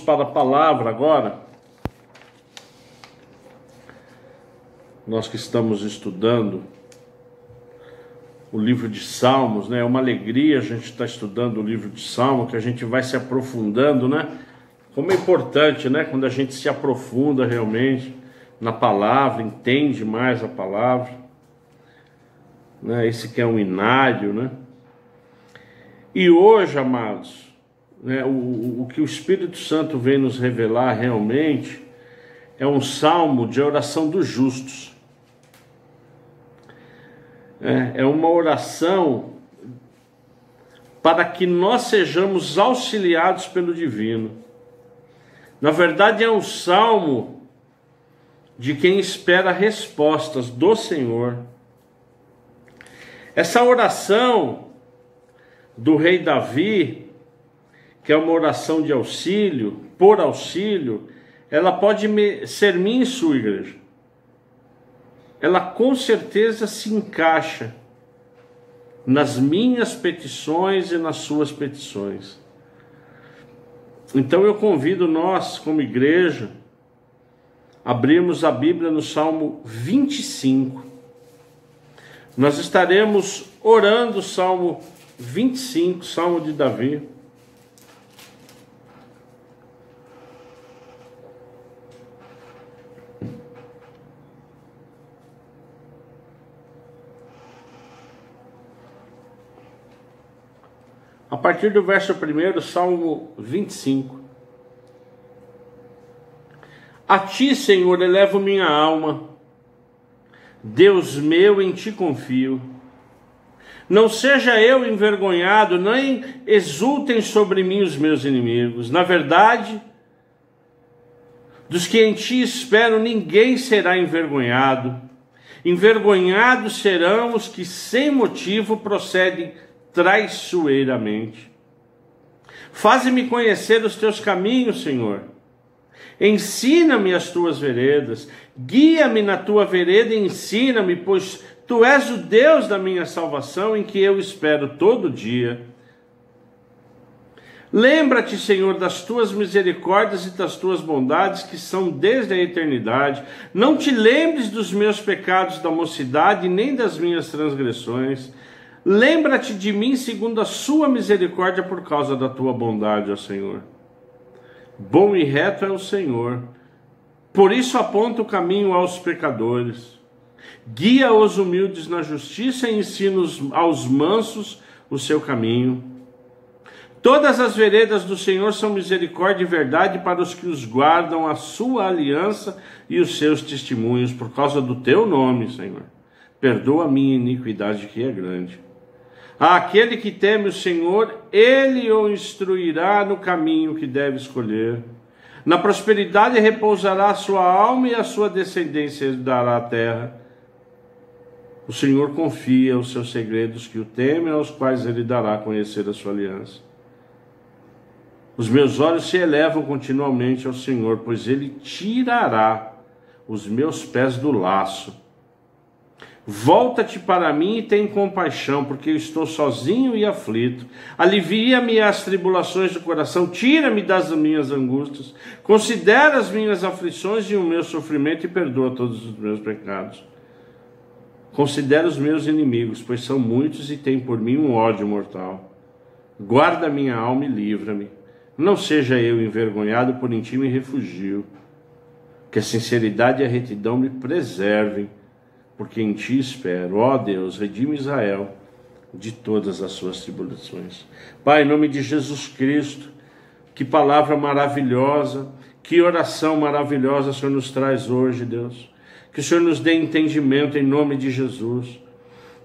para a palavra agora. Nós que estamos estudando o livro de Salmos, né? É uma alegria a gente estar estudando o livro de Salmos, que a gente vai se aprofundando, né? Como é importante, né? Quando a gente se aprofunda realmente na palavra, entende mais a palavra, né? Esse que é um inário, né? E hoje, amados, né, o que o Espírito Santo vem nos revelar realmente é um salmo de oração dos justos. É uma oração para que nós sejamos auxiliados pelo divino. Na verdade, é um salmo de quem espera respostas do Senhor. Essa oração do rei Davi, que é uma oração de auxílio, por auxílio, ela pode ser minha e sua, igreja. Ela com certeza se encaixa nas minhas petições e nas suas petições. Então eu convido nós, como igreja, a abrirmos a Bíblia no Salmo 25. Nós estaremos orando o Salmo 25, Salmo de Davi. A partir do verso 1, Salmo 25. A ti, Senhor, elevo minha alma. Deus meu, em ti confio. Não seja eu envergonhado, nem exultem sobre mim os meus inimigos. Na verdade, dos que em ti esperam, ninguém será envergonhado. Envergonhados serão os que sem motivo procedem traiçoeiramente. Faze-me conhecer os teus caminhos, Senhor. Ensina-me as tuas veredas. Guia-me na tua vereda e ensina-me, pois tu és o Deus da minha salvação, em que eu espero todo dia. Lembra-te, Senhor, das tuas misericórdias e das tuas bondades, que são desde a eternidade. Não te lembres dos meus pecados da mocidade, nem das minhas transgressões. Lembra-te de mim segundo a sua misericórdia, por causa da tua bondade, ó Senhor. Bom e reto é o Senhor, por isso aponta o caminho aos pecadores. Guia os humildes na justiça e ensina aos mansos o seu caminho. Todas as veredas do Senhor são misericórdia e verdade para os que os guardam, a sua aliança e os seus testemunhos, por causa do teu nome, Senhor. Perdoa a minha iniquidade, que é grande. Aquele que teme o Senhor, ele o instruirá no caminho que deve escolher. Na prosperidade repousará a sua alma e a sua descendência dará a terra. O Senhor confia os seus segredos que o temem, aos quais ele dará a conhecer a sua aliança. Os meus olhos se elevam continuamente ao Senhor, pois ele tirará os meus pés do laço. Volta-te para mim e tem compaixão, porque eu estou sozinho e aflito. Alivia-me as tribulações do coração, tira-me das minhas angústias. Considera as minhas aflições e o meu sofrimento e perdoa todos os meus pecados. Considera os meus inimigos, pois são muitos e têm por mim um ódio mortal. Guarda minha alma e livra-me. Não seja eu envergonhado, por em ti me refugio. Que a sinceridade e a retidão me preservem, porque em ti espero. Ó Deus, redime Israel de todas as suas tribulações. Pai, em nome de Jesus Cristo, que palavra maravilhosa, que oração maravilhosa o Senhor nos traz hoje, Deus. Que o Senhor nos dê entendimento em nome de Jesus.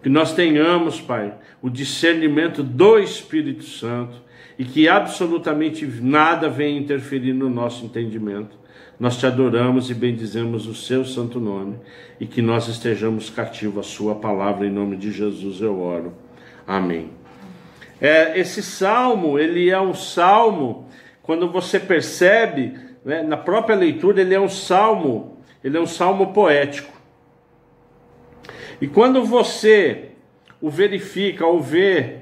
Que nós tenhamos, Pai, o discernimento do Espírito Santo e que absolutamente nada venha interferir no nosso entendimento. Nós te adoramos e bendizemos o seu santo nome, e que nós estejamos cativos à sua palavra, em nome de Jesus eu oro. Amém. Esse salmo, ele é um salmo, quando você percebe, né, na própria leitura, ele é um salmo poético. E quando você o verifica ou vê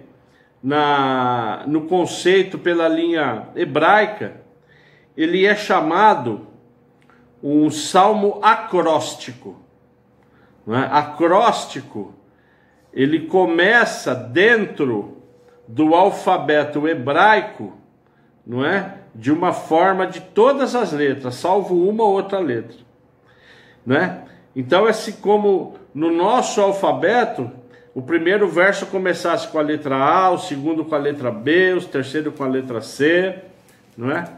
no conceito pela linha hebraica, ele é chamado um salmo acróstico. Não é? Acróstico, ele começa dentro do alfabeto hebraico, não é? De uma forma de todas as letras, salvo uma ou outra letra, né? Então, assim como no nosso alfabeto, o primeiro verso começasse com a letra A, o segundo com a letra B, o terceiro com a letra C, não é?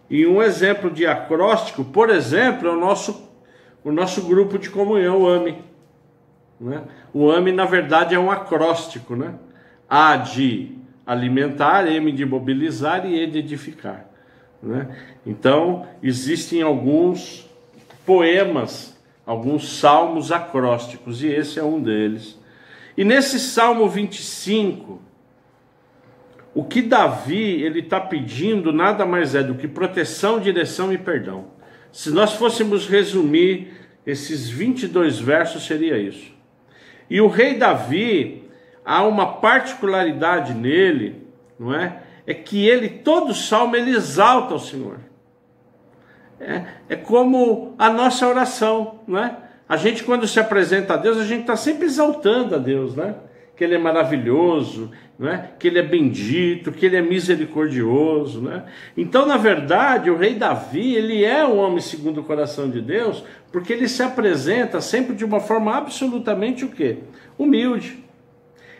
E um exemplo de acróstico, por exemplo, é o nosso grupo de comunhão, o AME, né? O AME, na verdade, é um acróstico, né? A de alimentar, M de mobilizar e E de edificar, né? Então, existem alguns poemas, alguns salmos acrósticos, e esse é um deles. E nesse Salmo 25, o que Davi ele está pedindo nada mais é do que proteção, direção e perdão. Se nós fôssemos resumir esses 22 versos, seria isso. E o rei Davi, há uma particularidade nele, não é? É que ele, todo salmo, ele exalta o Senhor. É como a nossa oração, não é? A gente, quando se apresenta a Deus, a gente está sempre exaltando a Deus, né? Que Ele é maravilhoso, não é? Que Ele é bendito, que Ele é misericordioso, né? Então, na verdade, o rei Davi, ele é um homem segundo o coração de Deus, porque ele se apresenta sempre de uma forma absolutamente o quê? Humilde.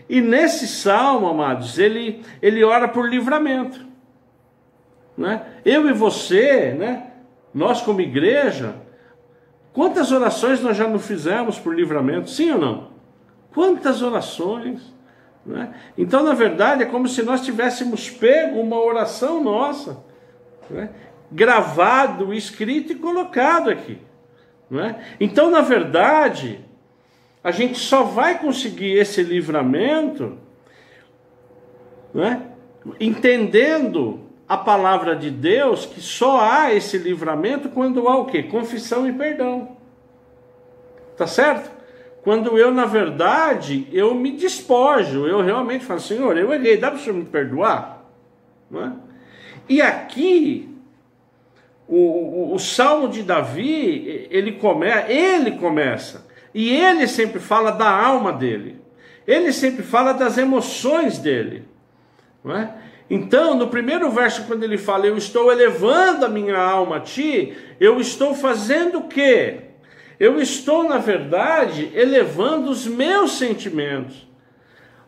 E nesse salmo, amados, ele ora por livramento, né? Eu e você, né? Nós como igreja, quantas orações nós já não fizemos por livramento? Sim ou não? Quantas orações, né? Então, na verdade, é como se nós tivéssemos pego uma oração nossa, né? Gravado, escrito e colocado aqui, né? Então, na verdade, a gente só vai conseguir esse livramento, né? Entendendo a palavra de Deus, que só há esse livramento quando há o quê? Confissão e perdão. Tá certo? Quando eu, na verdade, eu me despojo, eu realmente falo, Senhor, eu errei, dá para o Senhor me perdoar? Não é? E aqui, o Salmo de Davi, ele começa, e ele sempre fala da alma dele, ele sempre fala das emoções dele, não é? Então, no primeiro verso, quando ele fala, eu estou elevando a minha alma a ti, eu estou fazendo o quê? Eu estou, na verdade, elevando os meus sentimentos,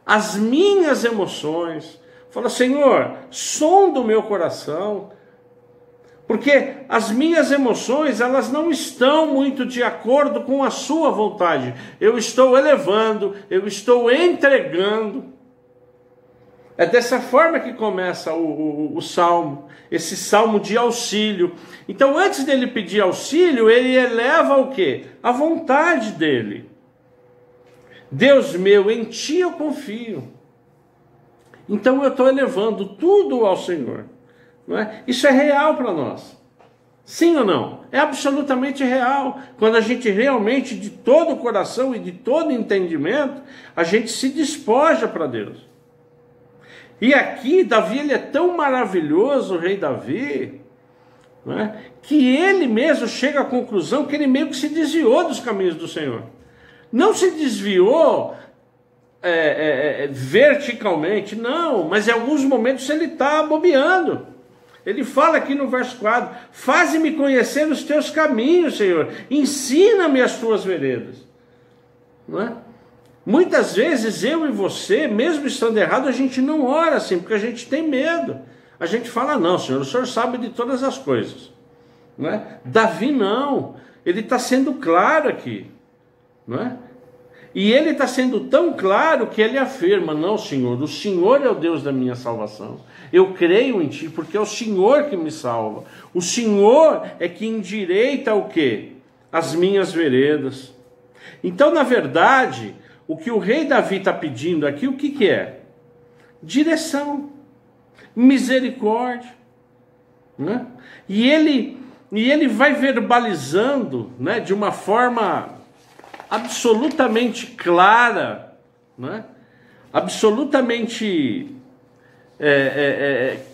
as minhas emoções. Fala, Senhor, sonda o meu coração, porque as minhas emoções, elas não estão muito de acordo com a sua vontade. Eu estou elevando, eu estou entregando. É dessa forma que começa o salmo, esse salmo de auxílio. Então, antes dele pedir auxílio, ele eleva o quê? A vontade dele. Deus meu, em ti eu confio. Então, eu estou elevando tudo ao Senhor. Não é? Isso é real para nós. Sim ou não? É absolutamente real. Quando a gente realmente, de todo o coração e de todo entendimento, a gente se despoja para Deus. E aqui, Davi, ele é tão maravilhoso, o rei Davi, né, que ele mesmo chega à conclusão que ele meio que se desviou dos caminhos do Senhor. Não se desviou verticalmente, não, mas em alguns momentos ele está bobeando. Ele fala aqui no verso 4, faze-me conhecer os teus caminhos, Senhor, ensina-me as tuas veredas. Não é? Muitas vezes eu e você, mesmo estando errado, a gente não ora assim, porque a gente tem medo. A gente fala, não, Senhor, o Senhor sabe de todas as coisas. Não é? Davi não, ele está sendo claro aqui. Não é? E ele está sendo tão claro que ele afirma, não, Senhor, o Senhor é o Deus da minha salvação. Eu creio em Ti, porque é o Senhor que me salva. O Senhor é que endireita o quê? As minhas veredas. Então, na verdade, o que o rei Davi está pedindo aqui, o que é? Direção, misericórdia, né? E ele vai verbalizando, né, de uma forma absolutamente clara, né? Absolutamente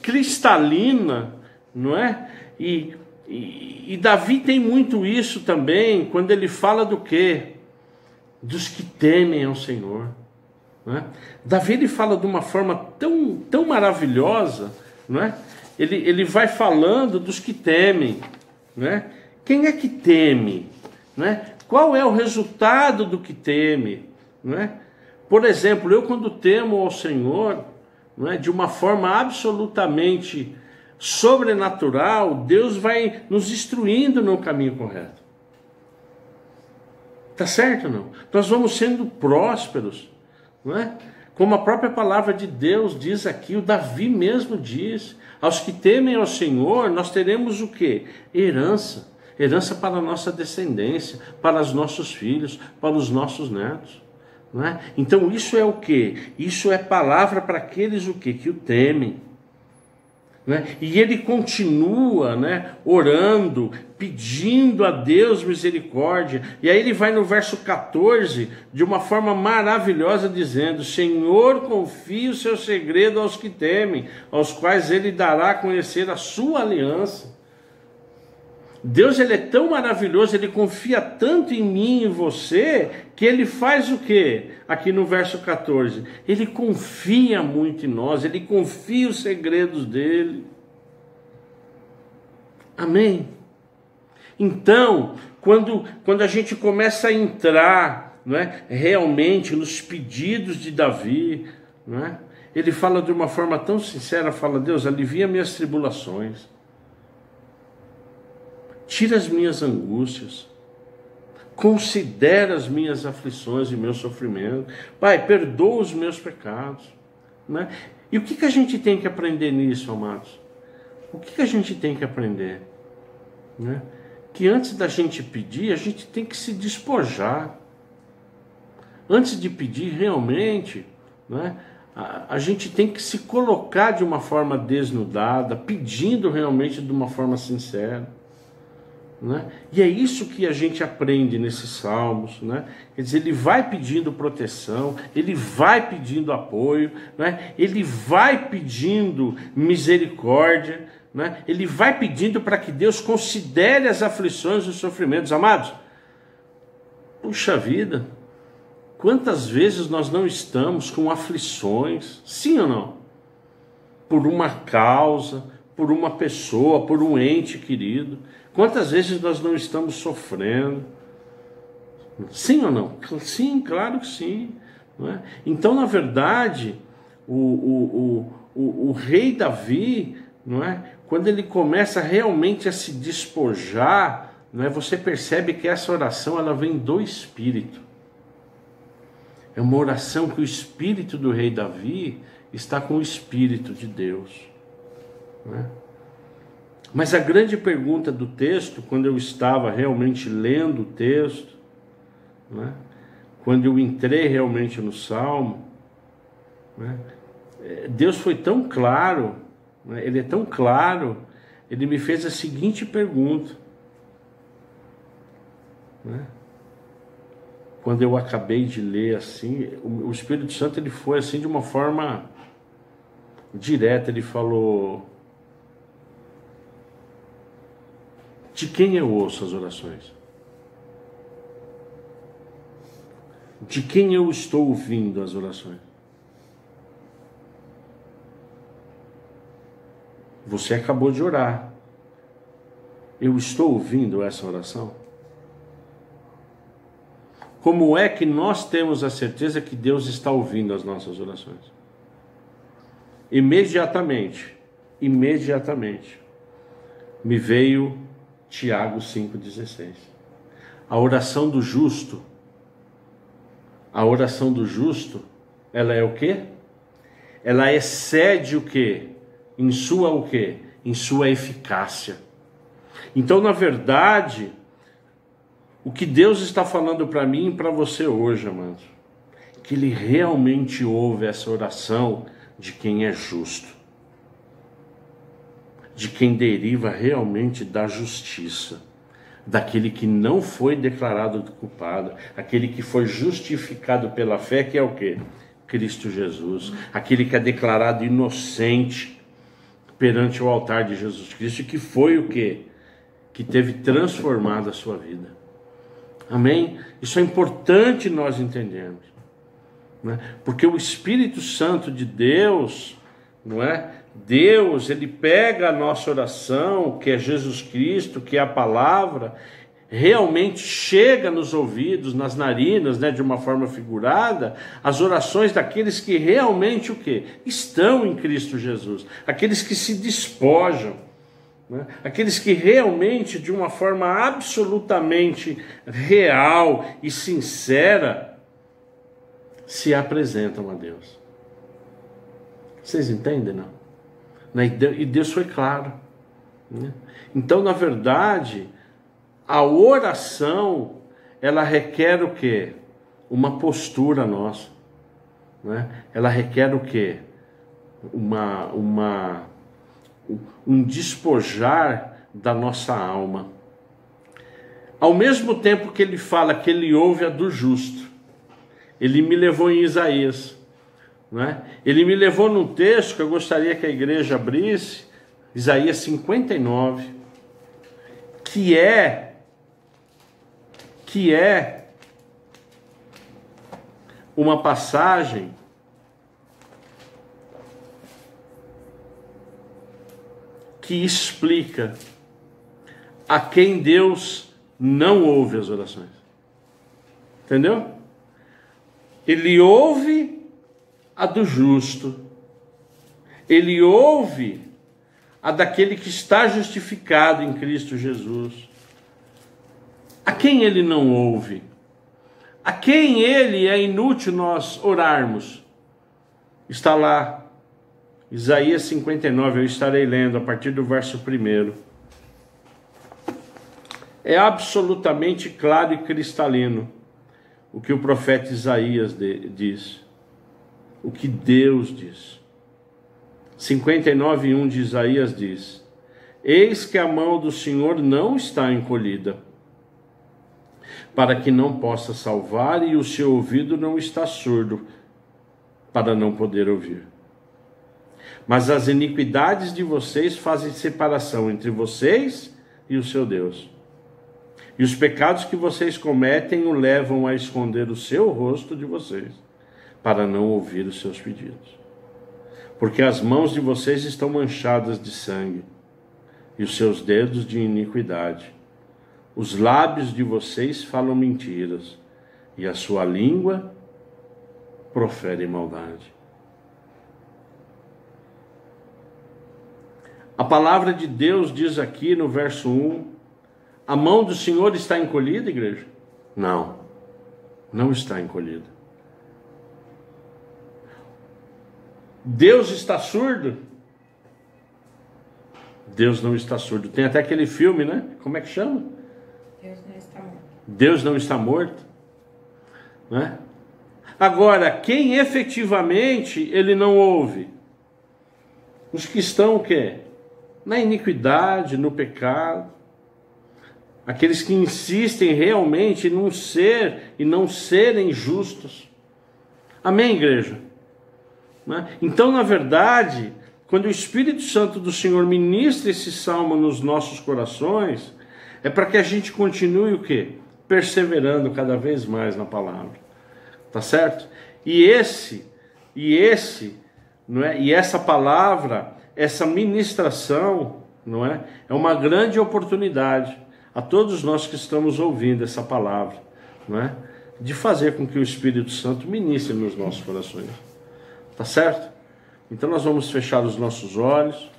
cristalina, não é? E Davi tem muito isso também, quando ele fala do quê? Dos que temem ao Senhor. Não é? Davi ele fala de uma forma tão maravilhosa, não é? Ele vai falando dos que temem. Não é? Quem é que teme? Não é? Qual é o resultado do que teme? Não é? Por exemplo, eu quando temo ao Senhor, não é? De uma forma absolutamente sobrenatural, Deus vai nos instruindo no caminho correto. Tá certo ou não? Nós vamos sendo prósperos, não é? Como a própria palavra de Deus diz aqui, o Davi mesmo diz, aos que temem ao Senhor, nós teremos o quê? Herança. Herança para a nossa descendência, para os nossos filhos, para os nossos netos. Não é? Então isso é o quê? Isso é palavra para aqueles o quê? Que o temem. Né? E ele continua, né, orando, pedindo a Deus misericórdia. E aí ele vai no verso 14 de uma forma maravilhosa dizendo: Senhor, confia o seu segredo aos que temem, aos quais ele dará a conhecer a sua aliança. Deus ele é tão maravilhoso, ele confia tanto em mim e em você, que ele faz o quê? Aqui no verso 14, ele confia muito em nós, ele confia os segredos dele. Amém? Então, quando a gente começa a entrar, não é, realmente nos pedidos de Davi, não é, ele fala de uma forma tão sincera, fala: Deus, alivia minhas tribulações. Tira as minhas angústias, considera as minhas aflições e meu sofrimento. Pai, perdoa os meus pecados. Né? E o que a gente tem que aprender nisso, amados? O que a gente tem que aprender? Né? Que antes da gente pedir, a gente tem que se despojar. Antes de pedir realmente, né, a gente tem que se colocar de uma forma desnudada, pedindo realmente de uma forma sincera. Né? E é isso que a gente aprende nesses salmos, né? Quer dizer, ele vai pedindo proteção, ele vai pedindo apoio, né? Ele vai pedindo misericórdia, né? Ele vai pedindo para que Deus considere as aflições e os sofrimentos. Amados, puxa vida, quantas vezes nós não estamos com aflições, sim ou não? Por uma causa, por uma pessoa, por um ente querido. Quantas vezes nós não estamos sofrendo? Sim ou não? Sim, claro que sim. Não é? Então, na verdade, o rei Davi, não é? Quando ele começa realmente a se despojar, não é? Você percebe que essa oração ela vem do Espírito. É uma oração que o Espírito do rei Davi está com o Espírito de Deus. Não é? Mas a grande pergunta do texto, quando eu estava realmente lendo o texto, né, quando eu entrei realmente no Salmo, né, Deus foi tão claro, né, Ele é tão claro, Ele me fez a seguinte pergunta. Né, quando eu acabei de ler assim, o Espírito Santo ele foi assim de uma forma direta, ele falou: de quem eu ouço as orações? De quem eu estou ouvindo as orações? Você acabou de orar. Eu estou ouvindo essa oração? Como é que nós temos a certeza que Deus está ouvindo as nossas orações? Imediatamente, me veio Tiago 5,16. A oração do justo, ela é o quê? Ela excede o quê? Em sua o quê? Em sua eficácia. Então, na verdade, o que Deus está falando para mim e para você hoje, amados, que Ele realmente ouve essa oração de quem é justo, de quem deriva realmente da justiça, daquele que não foi declarado culpado, aquele que foi justificado pela fé, que é o quê? Cristo Jesus, aquele que é declarado inocente perante o altar de Jesus Cristo, que foi o quê? Que teve transformado a sua vida. Amém? Isso é importante nós entendermos, né? Porque o Espírito Santo de Deus, não é? Deus, ele pega a nossa oração, que é Jesus Cristo, que é a palavra, realmente chega nos ouvidos, nas narinas, né, de uma forma figurada, as orações daqueles que realmente o quê? Estão em Cristo Jesus, aqueles que se despojam, né? Aqueles que realmente, de uma forma absolutamente real e sincera, se apresentam a Deus. Vocês entendem, não? E Deus foi claro, né? Então, na verdade, a oração, ela requer o quê? Uma postura nossa, né? Ela requer o quê? Um despojar da nossa alma. Ao mesmo tempo que ele fala que ele ouve a do justo, ele me levou em Isaías, né? Ele me levou num texto que eu gostaria que a igreja abrisse, Isaías 59, que é uma passagem que explica a quem Deus não ouve as orações. Entendeu? Ele ouve a do justo, ele ouve a daquele que está justificado em Cristo Jesus. A quem ele não ouve? A quem ele é inútil nós orarmos? Está lá, Isaías 59, eu estarei lendo a partir do verso 1. É absolutamente claro e cristalino o que o profeta Isaías diz, o que Deus diz. 59:1 de Isaías diz: eis que a mão do Senhor não está encolhida, para que não possa salvar, e o seu ouvido não está surdo, para não poder ouvir. Mas as iniquidades de vocês fazem separação entre vocês e o seu Deus. E os pecados que vocês cometem o levam a esconder o seu rosto de vocês, para não ouvir os seus pedidos. Porque as mãos de vocês estão manchadas de sangue, e os seus dedos de iniquidade. Os lábios de vocês falam mentiras, e a sua língua profere maldade. A palavra de Deus diz aqui no verso 1, a mão do Senhor está encolhida, igreja? Não, não está encolhida. Deus está surdo? Deus não está surdo. Tem até aquele filme, né? Como é que chama? Deus não está morto. Deus não está morto, né? Agora, quem efetivamente ele não ouve? Os que estão o quê? Na iniquidade, no pecado. Aqueles que insistem realmente em não ser e não serem justos. Amém, igreja? Né? Então, na verdade, quando o Espírito Santo do Senhor ministra esse salmo nos nossos corações, é para que a gente continue o quê? Perseverando cada vez mais na palavra. Tá certo? E essa palavra, essa ministração, não é? É uma grande oportunidade a todos nós que estamos ouvindo essa palavra, não é? De fazer com que o Espírito Santo ministre nos nossos corações. Tá certo? Então nós vamos fechar os nossos olhos,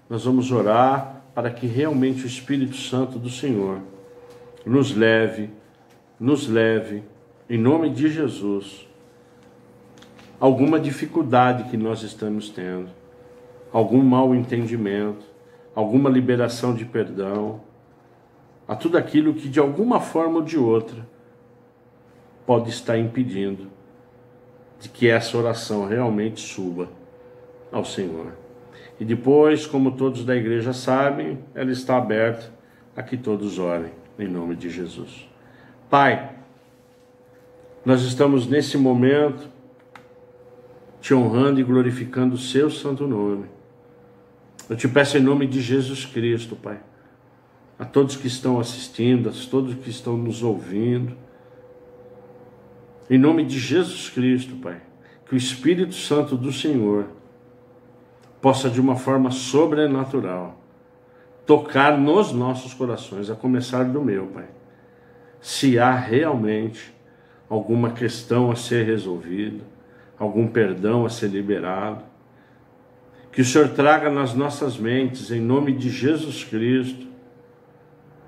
nós vamos orar para que realmente o Espírito Santo do Senhor nos leve, em nome de Jesus, alguma dificuldade que nós estamos tendo, algum mal entendimento, alguma liberação de perdão, a tudo aquilo que de alguma forma ou de outra pode estar impedindo de que essa oração realmente suba ao Senhor. E depois, como todos da igreja sabem, ela está aberta a que todos orem, em nome de Jesus. Pai, nós estamos nesse momento te honrando e glorificando o seu santo nome. Eu te peço em nome de Jesus Cristo, Pai, a todos que estão assistindo, a todos que estão nos ouvindo, em nome de Jesus Cristo, Pai, que o Espírito Santo do Senhor possa de uma forma sobrenatural tocar nos nossos corações, a começar do meu, Pai. Se há realmente alguma questão a ser resolvida, algum perdão a ser liberado, que o Senhor traga nas nossas mentes, em nome de Jesus Cristo,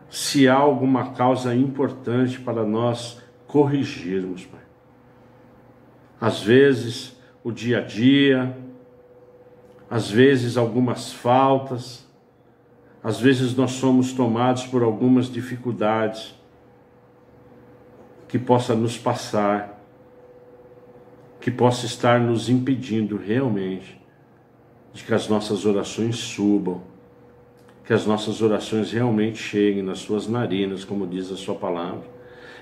se há alguma causa importante para nós corrigirmos, Pai. Às vezes, o dia a dia, às vezes algumas faltas, às vezes nós somos tomados por algumas dificuldades que possa nos passar, que possa estar nos impedindo realmente de que as nossas orações subam, que as nossas orações realmente cheguem nas suas narinas, como diz a sua palavra.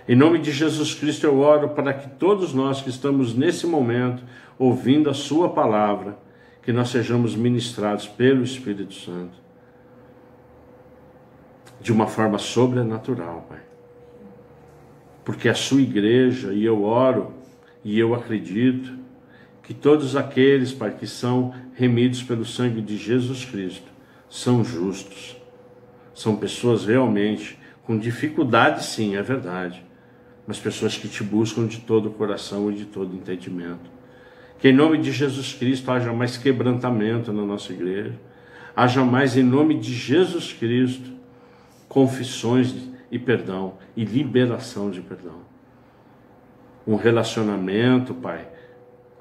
Em nome de Jesus Cristo eu oro para que todos nós que estamos nesse momento ouvindo a sua palavra, que nós sejamos ministrados pelo Espírito Santo de uma forma sobrenatural, Pai. Porque a sua igreja, e eu oro, e eu acredito, que todos aqueles, Pai, que são remidos pelo sangue de Jesus Cristo, são justos. São pessoas realmente com dificuldade, sim, é verdade, mas pessoas que te buscam de todo o coração e de todo entendimento. Que em nome de Jesus Cristo haja mais quebrantamento na nossa igreja, haja mais, em nome de Jesus Cristo, confissões e perdão, e liberação de perdão. Um relacionamento, Pai,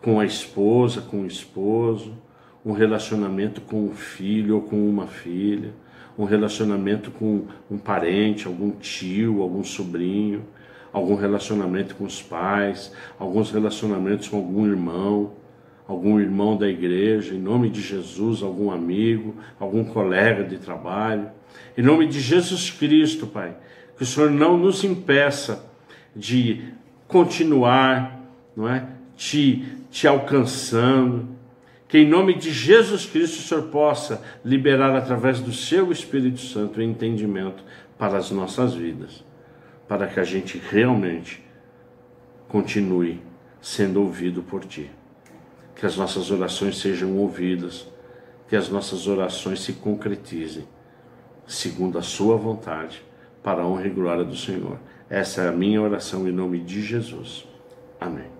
com a esposa, com o esposo, um relacionamento com um filho ou com uma filha, um relacionamento com um parente, algum tio, algum sobrinho, algum relacionamento com os pais, alguns relacionamentos com algum irmão da igreja, em nome de Jesus, algum amigo, algum colega de trabalho. Em nome de Jesus Cristo, Pai, que o Senhor não nos impeça de continuar, não é? Te alcançando, que em nome de Jesus Cristo o Senhor possa liberar através do seu Espírito Santo o entendimento para as nossas vidas, para que a gente realmente continue sendo ouvido por Ti. Que as nossas orações sejam ouvidas, que as nossas orações se concretizem, segundo a sua vontade, para a honra e glória do Senhor. Essa é a minha oração em nome de Jesus. Amém.